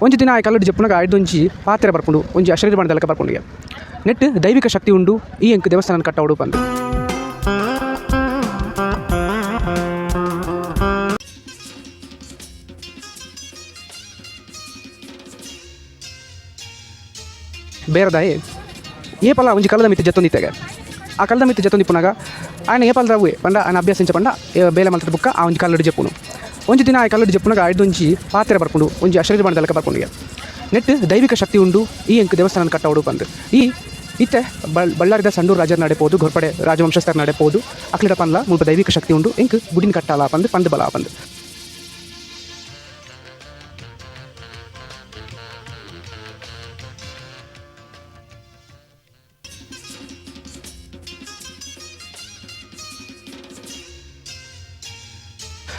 ಒಂಜಿ ದಿನ ಆ ಕಲ್ಲಡ್ ಜಪ್ಪುನಾಗ ಐದೊಂಜಿ ಪಾತ್ರೆ ಬರ್ಕೊಂಡು ಒಂಜಿ ಅಶರೀರ ಬಣ್ಣದ ಬರ್ಕೊಂಡು ನೆಟ್ ದೈವಿಕ ಶಕ್ತಿ ಉಂಡು ಈ ಎಂಕ್ ದೇವಸ್ಥಾನ ಕಟ್ಟವಡು ಬಂದು ಬೇರೆದಾಯಿ ಏಪಲ ಒಂಜಿ ಕಲ್ಲದ ಮಿತ್ತು ಜತ್ತೊಂದಿತ್ತಾಗ ಆ ಕಲ್ಲದ ಮಿತ್ತು ಜತ್ತೊಂದಿಪ್ಪುನಾಗ ఆయన ಏಪಲ್ದಾವು ಪಂಡ ఆయన ಅಭ್ಯಾಸಿಂಚ ಪಂಡ ಬೇಲೆ ಮಲ್ತದ ಬುಕ್ಕ ಆ ಒಂಜಿ ಕಲ್ಲಡ್ ಜಪ್ಪುನು ಒಂಜಿ ದಿನ ಆ ಕಲ್ಲಡ್ ಜಪ್ಪುನಾಗ ಐದೊಂಜಿ ಪಾತ್ರೆ ಬರ್ಕೊಂಡು ಒಂಜಿ ಅಶರೀರ ಬಣ್ಣದ ಬರ್ಕೊಂಡು ನೆಟ್ ದೈವಿಕ ಶಕ್ತಿ ಉಂಡು ಈ ಎಂಕ್ ದೇವಸ್ಥಾನ ಕಟ್ಟವಡು ಬಂದು ಈ ಇತ್ತೆ ಬಳ್ಳಾರಿದ ಸಂಡೂರು ರಾಜರು ನಡೆಪೋದು ಘೋರ್ಪಡೆ ರಾಜವಂಶಸ್ಥರು ನಡೆಪೋದು ಅಕ್ಲಿಡ ಪನ್ಲ ಮುಲ್ಪ ದೈವಿಕ ಶಕ್ತಿ ಉಂಡು ಎಂಕ್ ಗುಡಿನ ಕಟ್ಟಾಲ ಪಂದು ಪಂದು ಬಲ ಪಂದು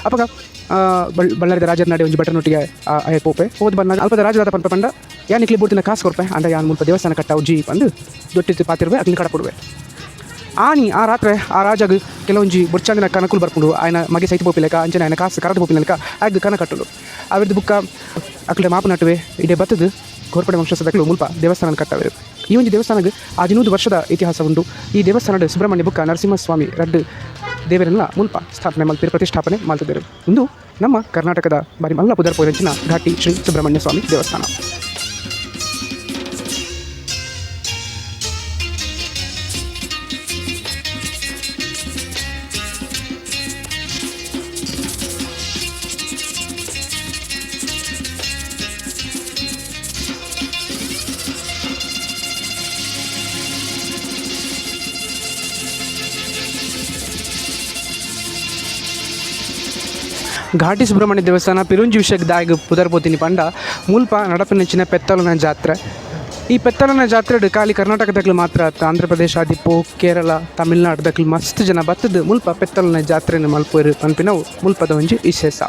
ಅಪಗ ಬಳ್ಳಾರಿದ ರಾಜರ ನಡೆ ಒಂಜಿ ಬಟರ್ನೊಟ್ಟಿಗೆ ಆಯ ಪೋಪೆ ಹೋದ್ ಬಂದಾಗ ಅಲ್ಪದ ರಾಜದಾದ ಪಂಪ ಪಂಡ ಯಾನ್ ಇಕ್ಲಿ ಬುಡ್ತಿನ ಕಾಸು ಕೊಡ್ಪೆ ಅಂಡ ಯಾನ್ ಮುಲ್ಪ ದೇವಸ್ಥಾನ ಕಟ್ಟಾವು ಜಿ ಬಂದು ದೊಡ್ಡ ಪಾತಿರ್ವೆ ಅಗ್ಲಿ ಕಡಪುಡುವೆ ಆನಿ ಆ ರಾತ್ರಿ ಆ ರಾಜಾಗ ಕೆಲವೊಂಜಿ ಬುರ್ಚಾಂದಿನ ಕನಕುಲು ಬರ್ಕೊಂಡು ఆయన ಮಗೆ ಸೈತ ಪೋಪಿಲೆಕ ಅಂಚನೆ ఆయన ಕಾಸು ಕರದು ಪೋಪಿಲೆಕ ಆಗ ಕನ ಕಟ್ಟಲು ಅವಿರ್ದು ಬುಕ್ಕ ಅಕ್ಲೆ ಮಾಪು ನಟುವೆ ಇಡೆ ಬತ್ತದು ಘೋರ್ಪಡೆ ವಂಶಸ್ಥದಕ್ಕಲು ಮುಲ್ಪ ದೇವಸ್ಥಾನ ಕಟ್ಟವೆ ಈ ಒಂದು ದೇವಸ್ಥಾನಕ್ಕೆ 15 ವರ್ಷದ ಇತಿಹಾಸ ಉಂಟು ಈ ದೇವಸ್ಥಾನದ ಸುಬ್ರಹ್ಮಣ್ಯ ಬುಕ್ಕ ನರಸಿಂಹಸ್ವಾಮಿ ರಡ್ಡು ದೇವರನ್ನ ಮುಲ್ಪ ಸ್ಥಾಪನೆ ಮಲ್ತಿರು ಪ್ರತಿಷ್ಠಾಪನೆ ಮಾಡ್ತಿದ್ದರು ಇಂದು ನಮ್ಮ ಕರ್ನಾಟಕದ ಬಾರಿ ಮಲ್ಲ ಪುದರ್ ಪೋಯಂಚಿನ ಘಾಟಿ ಶ್ರೀ ಸುಬ್ರಹ್ಮಣ್ಯ ಸ್ವಾಮಿ ದೇವಸ್ಥಾನ ಘಾಟಿ ಸುಬ್ರಹ್ಮಣ್ಯ ದೇವಸ್ಥಾನ ಪಿರುಂಜಿ ವಿಷಯದಾಗ ಪುದರ್ಬೋತಿನಿ ಪಂಡ ಮುಲ್ಪ ನಡಪಿನಂಚಿನ ಪೆತ್ತಲನ ಜಾತ್ರೆ ಈ ಪೆತ್ತಲನ ಜಾತ್ರೆ ಖಾಲಿ ಕರ್ನಾಟಕದಾಗಲು ಮಾತ್ರ ಆಂಧ್ರ ಪ್ರದೇಶ ದಿಪ್ಪು ಕೇರಳ ತಮಿಳ್ನಾಡುದಾಗಲು ಮಸ್ತ್ ಜನ ಬತ್ತದ ಮುಲ್ಪ ಪೆತ್ತಲನ ಜಾತ್ರೆನ ಮಲ್ಪರು ಪನ್ಪಿನವು ಮುಲ್ಪದ ಒಂಜಿ ವಿಶೇಷ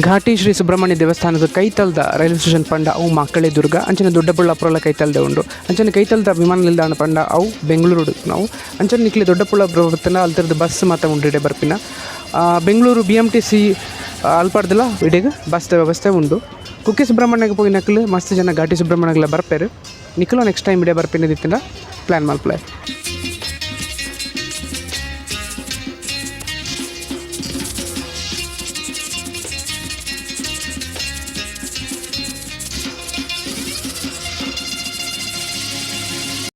ಘಾಟಿ ಶ್ರೀ ಸುಬ್ರಹ್ಮಣ್ಯ ದೇವಸ್ಥಾನದ ಕೈತಲ್ದ ರೈಲ್ವೆ ಸ್ಟೇಷನ್ ಪಂಡ ಅವು ಮಕ್ಕಳೇ ದುರ್ಗ ಅಂಚನೆ ದೊಡ್ಡಬಳ್ಳಾಪುರಲ ಕೈತಲ್ದೆ ಉಂಡು ಅಂಚನೆ ಕೈತಲ್ದ ವಿಮಾನ ನಿಲ್ದಾಣ ಪಂಡ ಅವು ಬೆಂಗಳೂರು ನಾವು ಅಂಚನೆ ನಿಕ್ಲಿ ದೊಡ್ಡಬಳ್ಳಾಪುರ ಅಲ್ತರದ ಬಸ್ ಮಾತ್ರ ಉಂಡಿಡೆ ಬರ್ಪಿನ ಬೆಂಗಳೂರು BMTC ಅಲ್ಪಾಡ್ದಲ್ಲ ಇಡೆಗೆ ಬಸ್ ವ್ಯವಸ್ಥೆ ಉಂಡು ಕುಕ್ಕೆ ಸುಬ್ರಹ್ಮಣ್ಯಕ್ಕೆ ಹೋಗಿ ನಕಲು ಮಸ್ತ್ ಜನ ಘಾಟಿ ಸುಬ್ರಹ್ಮಣ್ಯಗಳ ಬರ್ಪೇರು ನಿಖಲು ನೆಕ್ಸ್ಟ್ ಟೈಮ್ ಇಡೆ ಬರ್ಪಿನ ದಿತ್ತಿನ ಪ್ಲ್ಯಾನ್ ಮಲ್ಪಲೆ